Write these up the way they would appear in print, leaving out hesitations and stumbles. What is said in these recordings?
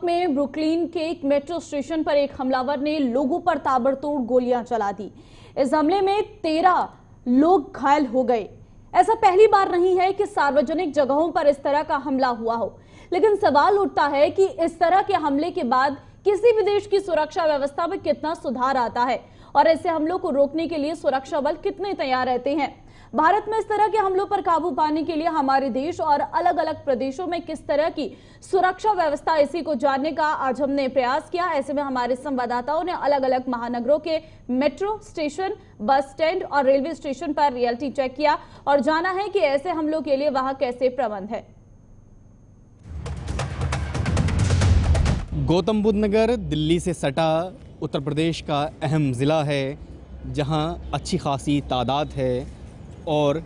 में ब्रुकलिन के एक मेट्रो स्टेशन पर एक हमलावर ने लोगों पर ताबड़तोड़ गोलियां चला दी। इस हमले में 13 लोग घायल हो गए। ऐसा पहली बार नहीं है कि सार्वजनिक जगहों पर इस तरह का हमला हुआ हो, लेकिन सवाल उठता है कि इस तरह के हमले के बाद किसी भी देश की सुरक्षा व्यवस्था में कितना सुधार आता है और ऐसे हमलों को रोकने के लिए सुरक्षा बल कितने तैयार रहते हैं। भारत में इस तरह के हमलों पर काबू पाने के लिए हमारे देश और अलग अलग प्रदेशों में किस तरह की सुरक्षा व्यवस्था, इसी को जानने का आज हमने प्रयास किया। ऐसे में हमारे संवाददाताओं ने अलग अलग महानगरों के मेट्रो स्टेशन, बस स्टैंड और रेलवे स्टेशन पर रियलिटी चेक किया और जाना है कि ऐसे हमलों के लिए वहां कैसे प्रबंध है। गौतम बुद्ध नगर दिल्ली से सटा उत्तर प्रदेश का अहम ज़िला है, जहां अच्छी खासी तादाद है और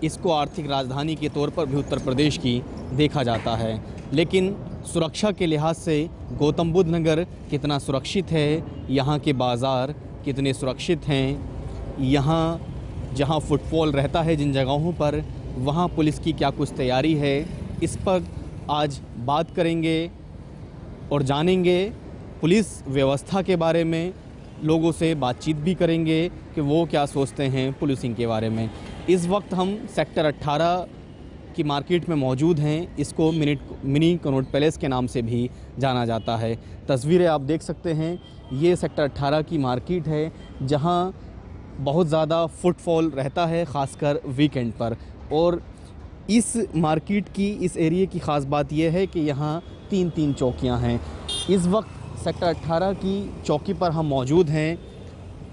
इसको आर्थिक राजधानी के तौर पर भी उत्तर प्रदेश की देखा जाता है। लेकिन सुरक्षा के लिहाज से गौतम बुद्ध नगर कितना सुरक्षित है, यहाँ के बाज़ार कितने सुरक्षित हैं, यहाँ जहाँ फुटफॉल रहता है जिन जगहों पर, वहाँ पुलिस की क्या कुछ तैयारी है, इस पर आज बात करेंगे और जानेंगे। पुलिस व्यवस्था के बारे में लोगों से बातचीत भी करेंगे कि वो क्या सोचते हैं पुलिसिंग के बारे में। इस वक्त हम सेक्टर 18 की मार्केट में मौजूद हैं। इसको मिनी कनॉट पैलेस के नाम से भी जाना जाता है। तस्वीरें आप देख सकते हैं, ये सेक्टर 18 की मार्केट है, जहां बहुत ज़्यादा फुटफॉल रहता है, ख़ासकर वीकेंड पर। और इस मार्केट की, इस एरिए की ख़ास बात यह है कि यहाँ 3 चौकियाँ हैं। इस वक्त सेक्टर 18 की चौकी पर हम मौजूद हैं।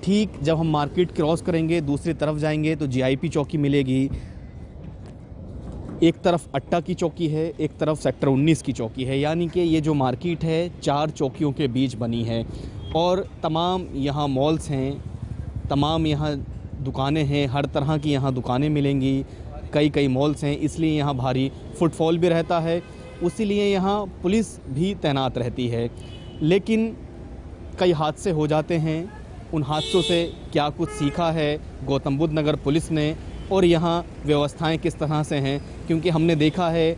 ठीक जब हम मार्केट क्रॉस करेंगे, दूसरी तरफ जाएंगे तो जीआईपी चौकी मिलेगी। एक तरफ अट्टा की चौकी है, एक तरफ सेक्टर 19 की चौकी है। यानी कि ये जो मार्केट है 4 चौकियों के बीच बनी है और तमाम यहाँ मॉल्स हैं, तमाम यहाँ दुकानें हैं, हर तरह की यहाँ दुकानें मिलेंगी। कई मॉल्स हैं, इसलिए यहाँ भारी फुटफॉल भी रहता है, उसीलिए यहाँ पुलिस भी तैनात रहती है। लेकिन कई हादसे हो जाते हैं, उन हादसों से क्या कुछ सीखा है गौतम बुद्ध नगर पुलिस ने और यहाँ व्यवस्थाएं किस तरह से हैं, क्योंकि हमने देखा है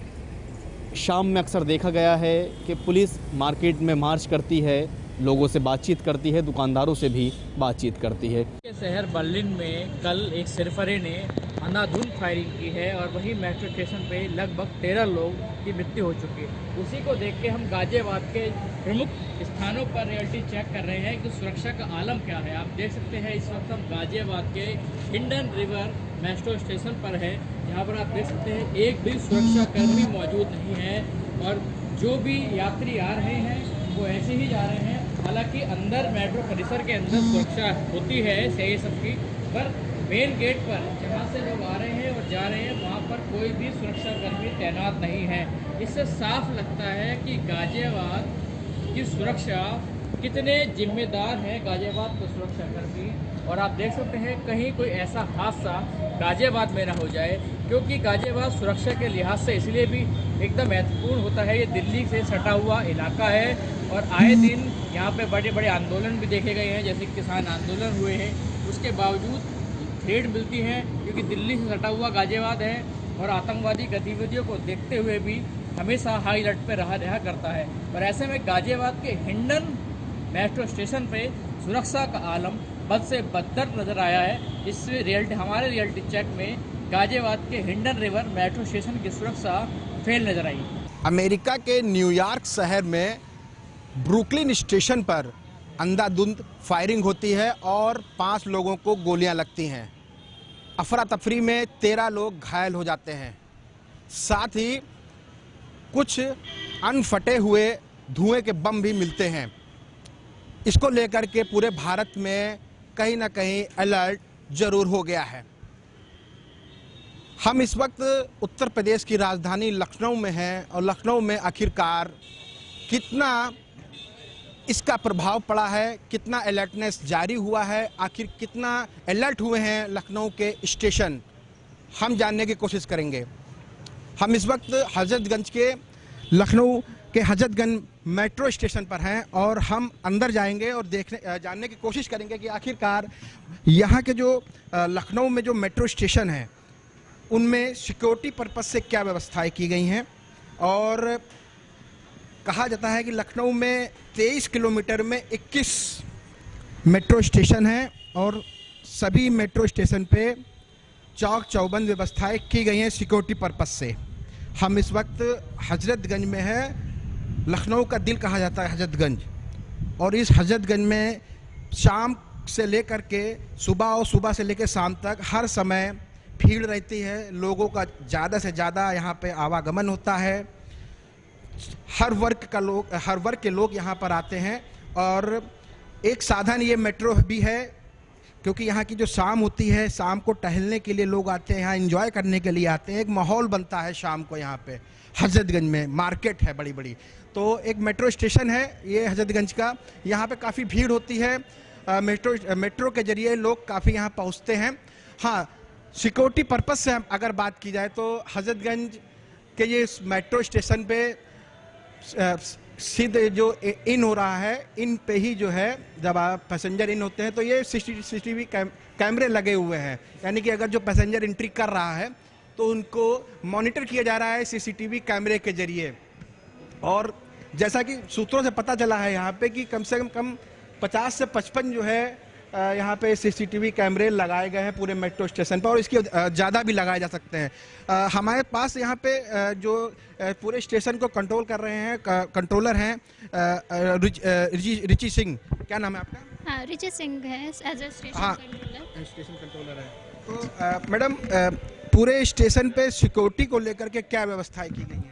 शाम में अक्सर देखा गया है कि पुलिस मार्केट में मार्च करती है, लोगों से बातचीत करती है, दुकानदारों से भी बातचीत करती है। शहर बर्लिन में कल एक सरफरे ने अंधाधुंध फायरिंग की है और वहीं मेट्रो स्टेशन पे लगभग 13 लोग की मृत्यु हो चुकी है। उसी को देख के हम गाजियाबाद के प्रमुख स्थानों पर रियलिटी चेक कर रहे हैं कि सुरक्षा का आलम क्या है। आप देख सकते हैं इस वक्त हम गाजियाबाद के हिंडन रिवर मेट्रो स्टेशन पर है, जहाँ पर आप देख सकते हैं एक भी सुरक्षा कर्मी मौजूद नहीं है और जो भी यात्री आ रहे हैं वो ऐसे ही जा रहे हैं। हालांकि अंदर मेट्रो परिसर के अंदर सुरक्षा होती है सही सबकी, पर मेन गेट पर जहाँ से लोग आ रहे हैं और जा रहे हैं वहाँ पर कोई भी सुरक्षा कर्मी तैनात नहीं है। इससे साफ लगता है कि गाजियाबाद की सुरक्षा कितने जिम्मेदार हैं गाजियाबाद के सुरक्षा कर्मी। और आप देख सकते हैं कहीं कोई ऐसा हादसा गाजियाबाद में ना हो जाए, क्योंकि गाजियाबाद सुरक्षा के लिहाज से इसलिए भी एकदम महत्वपूर्ण होता है। ये दिल्ली से सटा हुआ इलाका है और आए दिन यहाँ पे बड़े बड़े आंदोलन भी देखे गए हैं, जैसे किसान आंदोलन हुए हैं। उसके बावजूद थ्रेड मिलती है, क्योंकि दिल्ली से सटा हुआ गाजियाबाद है और आतंकवादी गतिविधियों को देखते हुए भी हमेशा हाई अलर्ट पर रहा करता है। और ऐसे में गाजियाबाद के हिंडन मेट्रो स्टेशन पे सुरक्षा का आलम बद से बदतर नजर आया है। इस हमारे रियलिटी चेक में गाजियाबाद के हिंडन रिवर मेट्रो स्टेशन की सुरक्षा फेल नजर आई। अमेरिका के न्यूयॉर्क शहर में ब्रुकलिन स्टेशन पर अंधाधुंध फायरिंग होती है और 5 लोगों को गोलियां लगती हैं। अफरा तफरी में 13 लोग घायल हो जाते हैं। साथ ही कुछ अनफटे हुए धुएं के बम भी मिलते हैं। इसको लेकर के पूरे भारत में कहीं ना कहीं अलर्ट जरूर हो गया है। हम इस वक्त उत्तर प्रदेश की राजधानी लखनऊ में हैं और लखनऊ में आखिरकार कितना इसका प्रभाव पड़ा है, कितना अलर्टनेस जारी हुआ है, आखिर कितना अलर्ट हुए हैं लखनऊ के स्टेशन, हम जानने की कोशिश करेंगे। हम इस वक्त हजरतगंज के लखनऊ के हजरतगंज मेट्रो स्टेशन पर हैं और हम अंदर जाएंगे और जानने की कोशिश करेंगे कि आखिरकार यहाँ के जो लखनऊ में जो मेट्रो स्टेशन हैं उनमें सिक्योरिटी पर्पस से क्या व्यवस्थाएं की गई हैं और कहा जाता है कि लखनऊ में 23 किलोमीटर में 21 मेट्रो स्टेशन हैं और सभी मेट्रो स्टेशन पे चौक चौबंद व्यवस्थाएं की गई हैं सिक्योरिटी पर्पस से। हम इस वक्त हजरतगंज में हैं। लखनऊ का दिल कहा जाता है हजरतगंज, और इस हजरतगंज में शाम से लेकर के सुबह से लेकर शाम तक हर समय भीड़ रहती है। लोगों का ज़्यादा से ज़्यादा यहाँ पे आवागमन होता है। हर वर्ग के लोग यहाँ पर आते हैं और एक साधन ये मेट्रो भी है, क्योंकि यहाँ की जो शाम होती है, शाम को टहलने के लिए लोग आते हैं, यहाँ एंजॉय करने के लिए आते हैं। एक माहौल बनता है शाम को यहाँ पे। हजरतगंज में मार्केट है बड़ी बड़ी, तो एक मेट्रो स्टेशन है ये हजरतगंज का। यहाँ पे काफ़ी भीड़ होती है। मेट्रो के जरिए लोग काफ़ी यहाँ पहुँचते हैं। हाँ, सिक्योरिटी पर्पस से अगर बात की जाए तो हजरतगंज के ये मेट्रो स्टेशन पे सीधे जो इन हो रहा है, इन पे ही जो है जब आप पैसेंजर इन होते हैं तो ये सीसीटीवी कैमरे लगे हुए हैं। यानी कि अगर जो पैसेंजर एंट्री कर रहा है तो उनको मॉनिटर किया जा रहा है सीसीटीवी कैमरे के जरिए। और जैसा कि सूत्रों से पता चला है यहाँ पे कि कम से कम 50 से 55 जो है यहाँ पे सीसीटीवी कैमरे लगाए गए हैं पूरे मेट्रो स्टेशन पर, और इसके ज़्यादा भी लगाए जा सकते हैं। हमारे पास यहाँ पे जो पूरे स्टेशन को कंट्रोल कर रहे हैं कंट्रोलर हैं रिची सिंह। क्या नाम है आपका? हाँ, रिची सिंह है as a station controller. Station controller है। तो मैडम, पूरे स्टेशन पे सिक्योरिटी को लेकर के क्या व्यवस्थाएं की गई हैं?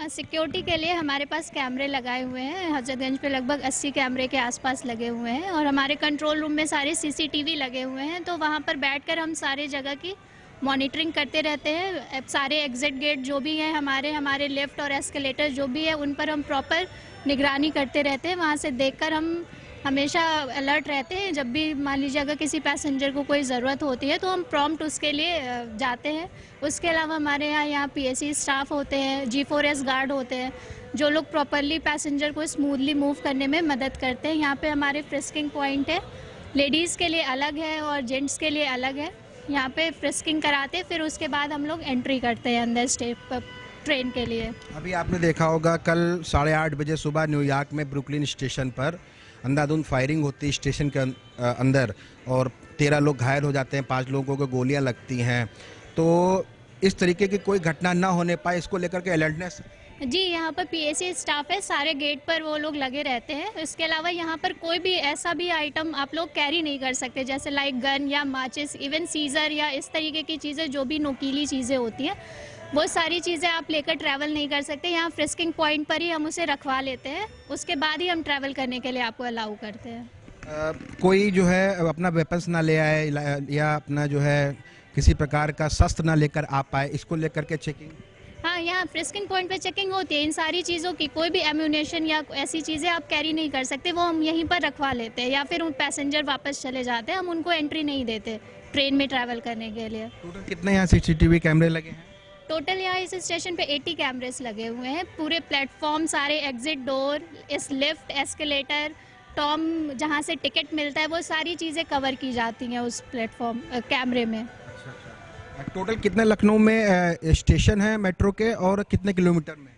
सिक्योरिटी के लिए हमारे पास कैमरे लगाए हुए हैं। हजरतगंज पे लगभग 80 कैमरे के आसपास लगे हुए हैं और हमारे कंट्रोल रूम में सारे सीसीटीवी लगे हुए हैं। तो वहाँ पर बैठकर हम सारे जगह की मॉनिटरिंग करते रहते हैं। सारे एग्जिट गेट जो भी हैं हमारे लिफ्ट और एस्केलेटर जो भी है उन पर हम प्रॉपर निगरानी करते रहते हैं। वहाँ से देखकर हम हमेशा अलर्ट रहते हैं। जब भी मान लीजिए अगर किसी पैसेंजर को कोई ज़रूरत होती है तो हम प्रॉम्प्ट उसके लिए जाते हैं। उसके अलावा हमारे यहाँ पीएससी स्टाफ होते हैं, G4S गार्ड होते हैं, जो लोग प्रॉपरली पैसेंजर को स्मूथली मूव करने में मदद करते हैं। यहाँ पे हमारे फ्रिस्किंग पॉइंट है, लेडीज़ के लिए अलग है और जेंट्स के लिए अलग है। यहाँ पे फ्रिस्किंग कराते, फिर उसके बाद हम लोग एंट्री करते हैं अंदर ट्रेन के लिए। अभी आपने देखा होगा कल 8:30 बजे सुबह न्यूयॉर्क में ब्रुकलिन स्टेशन पर अंधाधुंध फायरिंग होती है स्टेशन के अंदर, और 13 लोग घायल हो जाते हैं, 5 लोगों को गोलियां लगती हैं। तो इस तरीके की कोई घटना ना होने पाए, इसको लेकर के अलर्टनेस। जी, यहाँ पर पीएससी स्टाफ है, सारे गेट पर वो लोग लगे रहते हैं। इसके अलावा यहाँ पर कोई भी ऐसा भी आइटम आप लोग कैरी नहीं कर सकते, जैसे लाइक गन या माचिस, इवन सीजर या इस तरीके की चीज़ें जो भी नोकीली चीज़ें होती हैं, वो सारी चीज़ें आप लेकर ट्रैवल नहीं कर सकते। यहाँ फ्रिस्किंग पॉइंट पर ही हम उसे रखवा लेते हैं, उसके बाद ही हम ट्रैवल करने के लिए आपको अलाउ करते हैं। कोई जो है अपना वेपन्स ना ले आए या अपना जो है किसी प्रकार का शस्त्र ना लेकर आ पाए, इसको लेकर के चेकिंग। हाँ, यहाँ फ्रिस्किंग पॉइंट पे चेकिंग होती है। इन सारी चीज़ों की कोई भी एम्यूनेशन या ऐसी चीज़ें आप कैरी नहीं कर सकते, वो हम यहीं पर रखवा लेते हैं, या फिर उन पैसेंजर वापस चले जाते हैं। हम उनको एंट्री नहीं देते ट्रेन में ट्रैवल करने के लिए। टोटल कितने यहाँ सीसीटीवी कैमरे लगे हैं? टोटल यहाँ इस स्टेशन पे 80 कैमरेस लगे हुए हैं। पूरे प्लेटफॉर्म, सारे एग्जिट डोर, इस लिफ्ट, एस्केलेटर, टॉम जहाँ से टिकट मिलता है, वो सारी चीज़ें कवर की जाती हैं उस प्लेटफॉर्म कैमरे में। टोटल कितने लखनऊ में स्टेशन है मेट्रो के, और कितने किलोमीटर में?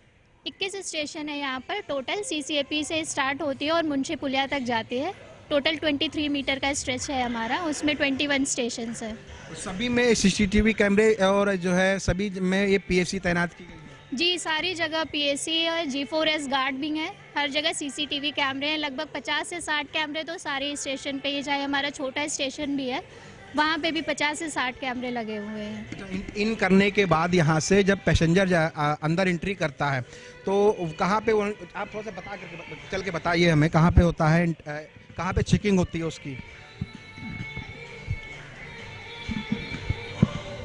21 स्टेशन है यहाँ पर टोटल। CCAP से स्टार्ट होती है और मुंशी पुलिया तक जाती है। टोटल 23 मीटर का स्ट्रेच है हमारा, उसमें 21 स्टेशन है। सभी में सीसीटीवी कैमरे और जो है सभी में ये पीएससी तैनात की गई है? जी, सारी जगह पीएससी और G4S गार्ड भी हैं। हर जगह सीसीटीवी कैमरे हैं। लगभग 50 से 60 कैमरे तो सारे स्टेशन पे ही, चाहे हमारा छोटा स्टेशन भी है वहाँ पे भी 50 से 60 कैमरे लगे हुए हैं। तो इन करने के बाद यहाँ से जब पैसेंजर अंदर एंट्री करता है तो कहाँ पे आप थोड़ा सा बता करके चल के बताइए हमें, कहाँ पे होता है, कहाँ पे चेकिंग होती है उसकी?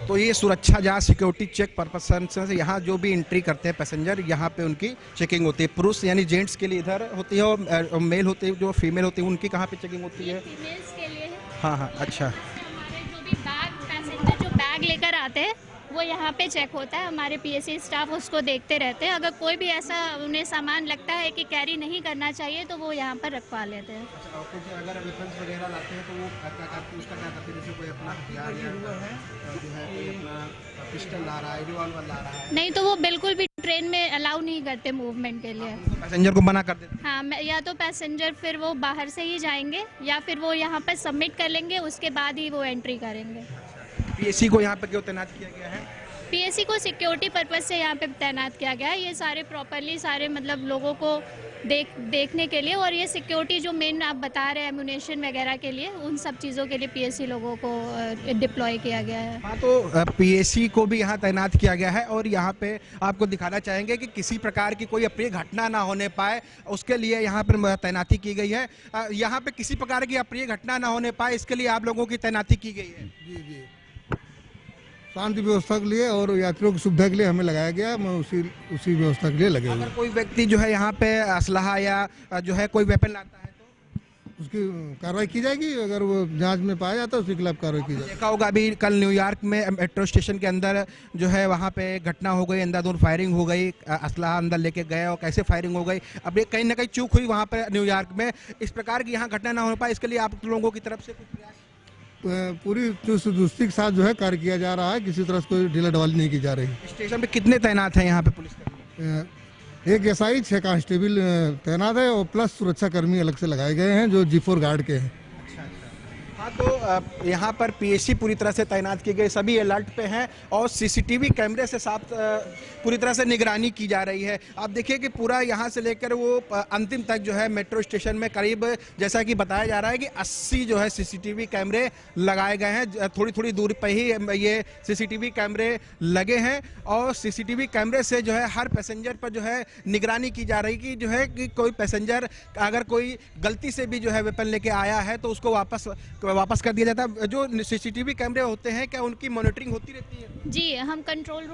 तो ये सुरक्षा जांच सिक्योरिटी चेक पर्पस से यहाँ जो भी एंट्री करते हैं पैसेंजर, यहाँ पे उनकी चेकिंग होती है। पुरुष यानी जेंट्स के लिए इधर होती है, और मेल होते हैं जो फीमेल होती है उनकी कहाँ पे चेकिंग होती है? फीमेल्स के लिए है। हाँ, अच्छा। जो भी पैसेंजर जो बैग लेकर आते हैं वो यहाँ पे चेक होता है। हमारे पीएससी स्टाफ उसको देखते रहते हैं। अगर कोई भी ऐसा उन्हें सामान लगता है कि कैरी नहीं करना चाहिए तो वो यहाँ पर रखवा लेते हैं। अच्छा, और कुछ अगर वेपन्स वगैरह लाते हैं तो वो क्या करते, उसका क्या करते हैं? जैसे कोई अपना हथियार या जो है कोई अपना पिस्टल ला रहा है, रिवॉल्वर ला रहा है, नहीं तो वो बिल्कुल भी ट्रेन में अलाउ नहीं करते मूवमेंट के लिए। पैसेंजर को मना कर देते हाँ, या तो पैसेंजर फिर वो बाहर से ही जाएंगे या फिर वो यहाँ पर सबमिट कर लेंगे, उसके बाद ही वो एंट्री करेंगे। पीएससी को यहाँ पे क्यों तैनात किया गया है? पीएससी को सिक्योरिटी पर्पज से यहाँ पे तैनात किया गया है। ये सारे प्रॉपरली सारे मतलब लोगों को देखने के लिए, और ये सिक्योरिटी जो मेन आप बता रहे हैं एम्यूनेशन वगैरह के लिए, उन सब चीज़ों के लिए पीएससी लोगों को डिप्लॉय किया गया है। हाँ, तो पीएससी को भी यहाँ तैनात किया गया है और यहाँ पे आपको दिखाना चाहेंगे कि किसी प्रकार की कोई अप्रिय घटना ना होने पाए, उसके लिए यहाँ पर तैनाती की गई है। यहाँ पे किसी प्रकार की अप्रिय घटना ना होने पाए, इसके लिए आप लोगों की तैनाती की गई है। जी जी, शांति व्यवस्था के लिए और यात्रियों की सुविधा के लिए हमें लगाया गया। मैं उसी व्यवस्था के लिए लगे हुए। अगर कोई व्यक्ति जो है यहाँ पे असलहा या जो है कोई वेपन लाता है तो उसकी कार्रवाई की जाएगी। अगर वो जांच में पाया जाता है उसके खिलाफ कार्रवाई की जाएगी। देखा होगा अभी कल न्यूयॉर्क में मेट्रो स्टेशन के अंदर जो है वहाँ पे घटना हो गई, अंधाधुंध फायरिंग हो गई, असलहा अंदर लेके गए और कैसे फायरिंग हो गई। अब ये कहीं ना कहीं चूक हुई वहाँ पे न्यूयॉर्क में। इस प्रकार की यहाँ घटना ना हो पाए, इसके लिए आप लोगों की तरफ से कुछ प्रयास? पूरी दुरुस्ती के साथ जो है कार्य किया जा रहा है, किसी तरह से कोई ढीला ढवाली नहीं की जा रही। स्टेशन पे कितने तैनात हैं यहाँ पे पुलिसकर्मी? एक एसआई 6 कांस्टेबल तैनात है और प्लस सुरक्षा कर्मी अलग से लगाए गए हैं जो G4 गार्ड के हैं। हाँ, तो यहाँ पर पीएससी पूरी तरह से तैनात किए गए, सभी अलर्ट पे हैं और सीसीटीवी कैमरे से साफ पूरी तरह से निगरानी की जा रही है। आप देखिए कि पूरा यहाँ से लेकर वो अंतिम तक जो है मेट्रो स्टेशन में करीब जैसा कि बताया जा रहा है कि 80 जो है सीसीटीवी कैमरे लगाए गए हैं। थोड़ी थोड़ी दूरी पर ही ये सीसीटीवी कैमरे लगे हैं और सीसीटीवी कैमरे से जो है हर पैसेंजर पर जो है निगरानी की जा रही कि जो है कि कोई पैसेंजर अगर कोई गलती से भी जो है वेपन लेके आया है तो उसको वापस कर दिया जाता है। जो सीसीटीवी कैमरे होते हैं क्या उनकी मॉनिटरिंग होती रहती है? जी, हम कंट्रोल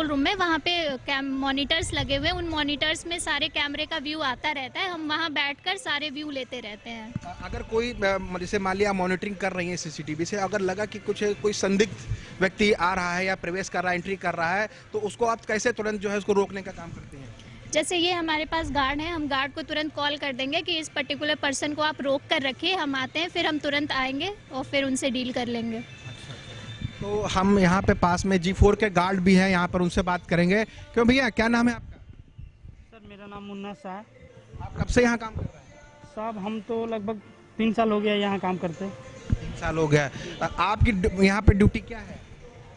रूम में वहाँ पे मॉनिटर्स लगे हुए हैं। उन मॉनिटर्स में सारे कैमरे का व्यू आता रहता है। हम वहाँ बैठकर सारे व्यू लेते रहते हैं। अगर कोई जैसे मान लिया मॉनिटरिंग कर रही है सीसीटीवी से, अगर लगा कि कोई संदिग्ध व्यक्ति आ रहा है या प्रवेश कर रहा है, एंट्री कर रहा है, तो उसको आप कैसे तुरंत जो है उसको रोकने का काम करते हैं? जैसे ये हमारे पास गार्ड है, हम गार्ड को तुरंत कॉल कर देंगे कि इस पर्टिकुलर पर्सन को आप रोक कर रखिए, हम आते हैं, फिर हम तुरंत आएंगे और फिर उनसे डील कर लेंगे। तो हम यहाँ पे पास में G4 के गार्ड भी हैं, यहाँ पर उनसे बात करेंगे। क्यों भैया, क्या नाम है आपका? सर मेरा नाम मुन्ना शाह है। आप कब से यहाँ काम कर रहे हैं? साहब हम तो लगभग 3 साल हो गया यहाँ काम करते। 3 साल हो गया। आपकी यहाँ पे ड्यूटी क्या है?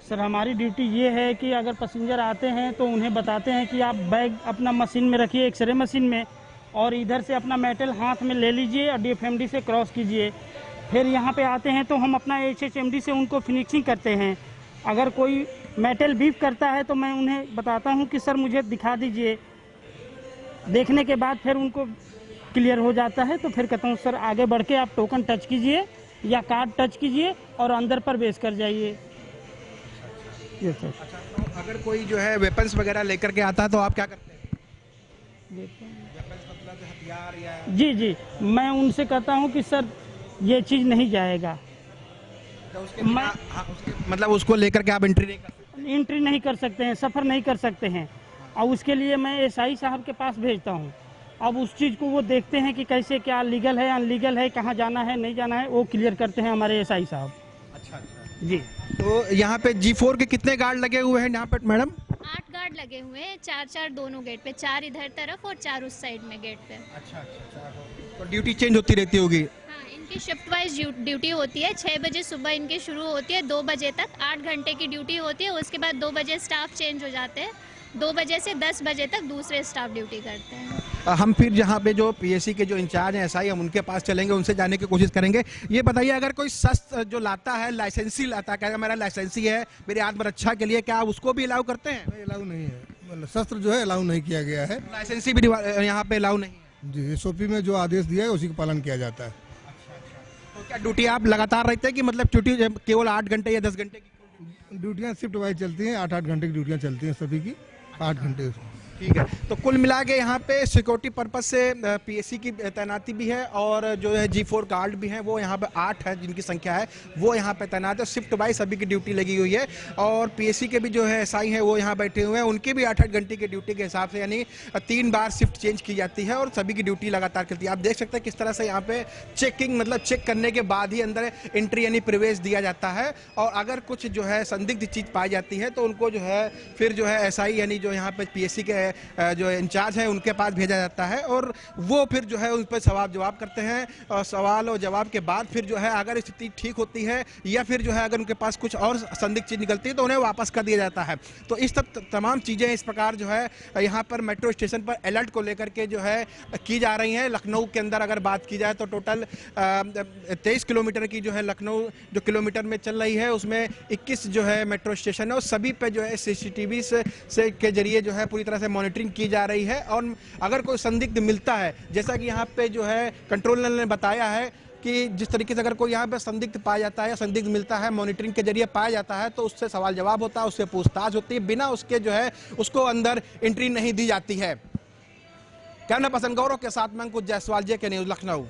सर हमारी ड्यूटी ये है कि अगर पैसेंजर आते हैं तो उन्हें बताते हैं कि आप बैग अपना मशीन में रखिए, एक्सरे मशीन में, और इधर से अपना मेटल हाथ में ले लीजिए और DFMD से क्रॉस कीजिए। फिर यहाँ पे आते हैं तो हम अपना HHMD से उनको फिनिशिंग करते हैं। अगर कोई मेटल बीप करता है तो मैं उन्हें बताता हूँ कि सर मुझे दिखा दीजिए। देखने के बाद फिर उनको क्लियर हो जाता है तो फिर कहता हूँ सर आगे बढ़ के आप टोकन टच कीजिए या कार्ड टच कीजिए और अंदर प्रवेश कर जाइए। ये सर। अच्छा, तो अगर कोई जो है वेपन्स वगैरह लेकर के आता है तो आप क्या करते हैं? वेपन्स मतलब हथियार या? जी, मैं उनसे कहता हूँ कि सर ये चीज़ नहीं जाएगा। तो मतलब उसको लेकर के आप एंट्री नहीं कर सकते? एंट्री नहीं कर सकते हैं, सफ़र नहीं कर सकते हैं। और उसके लिए मैं SI साहब के पास भेजता हूँ। अब उस चीज़ को वो देखते हैं कि कैसे क्या लीगल है अनलीगल है, कहाँ जाना है नहीं जाना है, वो क्लियर करते हैं हमारे SI साहब। अच्छा जी। तो यहाँ पे G4 के कितने गार्ड लगे हुए हैं यहाँ पे मैडम? 8 गार्ड लगे हुए हैं, 4 दोनों गेट पे, 4 इधर तरफ और 4 उस साइड में गेट पे। अच्छा। तो ड्यूटी चेंज होती रहती होगी? हाँ, इनकी शिफ्ट वाइज ड्यूटी होती है। 6 बजे सुबह इनकी शुरू होती है, 2 बजे तक 8 घंटे की ड्यूटी होती है। उसके बाद 2 बजे स्टाफ चेंज हो जाते हैं। 2 बजे से 10 बजे तक दूसरे स्टाफ ड्यूटी करते हैं। हम फिर जहाँ पे जो पीएससी के जो इंचार्ज हैं SI, हम उनके पास चलेंगे, उनसे जानने की कोशिश करेंगे। ये बताइए, अगर कोई शस्त्र जो लाता है, लाइसेंसी लाता है, कहेगा मेरा लाइसेंसी है मेरे आत्मरक्षा के लिए, क्या आप उसको भी अलाउ करते हैं? नहीं, अलाउ नहीं है। मतलब शस्त्र जो है अलाउ नहीं किया गया है। लाइसेंसी भी यहाँ पे अलाउ नहीं है? जी, SOP में जो आदेश दिया है उसी का पालन किया जाता है। तो क्या ड्यूटी आप लगातार रहते हैं कि मतलब ड्यूटी केवल 8 घंटे या 10 घंटे की? ड्यूटियाँ शिफ्ट वाइज चलती हैं, 8-8 घंटे की ड्यूटियाँ चलती हैं सभी की, 8 घंटे। ठीक है, तो कुल मिला के यहाँ पे सिक्योरिटी पर्पज से पीएससी की तैनाती भी है और जो है G4 गार्ड भी हैं, वो यहाँ पे 8 है जिनकी संख्या है, वो यहाँ पे तैनात है। शिफ्ट वाइज सभी की ड्यूटी लगी हुई है और पीएससी के भी जो है एसआई हैं वो यहाँ बैठे हुए हैं, उनकी भी 8-8 घंटे की ड्यूटी के हिसाब से, यानी 3 बार शिफ्ट चेंज की जाती है और सभी की ड्यूटी लगातार चलती है। आप देख सकते हैं किस तरह से यहाँ पे चेकिंग, मतलब चेक करने के बाद ही अंदर एंट्री यानी प्रवेश दिया जाता है और अगर कुछ जो है संदिग्ध चीज पाई जाती है तो उनको जो है फिर जो है एसआई यानी जो यहाँ पे पीएससी के जो इंचार्ज है उनके पास भेजा जाता है और वो फिर जो है उन पर सवाल जवाब करते हैं और सवाल और जवाब के बाद फिर जो है अगर स्थिति ठीक होती है या फिर जो है अगर उनके पास कुछ और संदिग्ध चीज निकलती है तो उन्हें वापस कर दिया जाता है। तो इस तमाम चीजें इस प्रकार जो है यहाँ पर मेट्रो स्टेशन पर अलर्ट को लेकर के जो है की जा रही हैं। लखनऊ के अंदर अगर बात की जाए तो टोटल 23 किलोमीटर की जो है लखनऊ जो किलोमीटर में चल रही है उसमें 21 जो है मेट्रो स्टेशन है और सभी पे जो है सीसीटीवी से के जरिए जो है पूरी तरह से मॉनिटरिंग की जा रही है और अगर कोई संदिग्ध मिलता है, जैसा कि यहाँ पे जो है कंट्रोलर ने बताया है कि जिस तरीके से अगर कोई यहाँ पे संदिग्ध पाया जाता है या संदिग्ध मिलता है मॉनिटरिंग के जरिए पाया जाता है तो उससे सवाल जवाब होता है, उससे पूछताछ होती है, बिना उसके जो है उसको अंदर एंट्री नहीं दी जाती है। कैमरा पर्सन गौरव के साथ मैं अंकुश जायसवाल, JK न्यूज़, लखनऊ।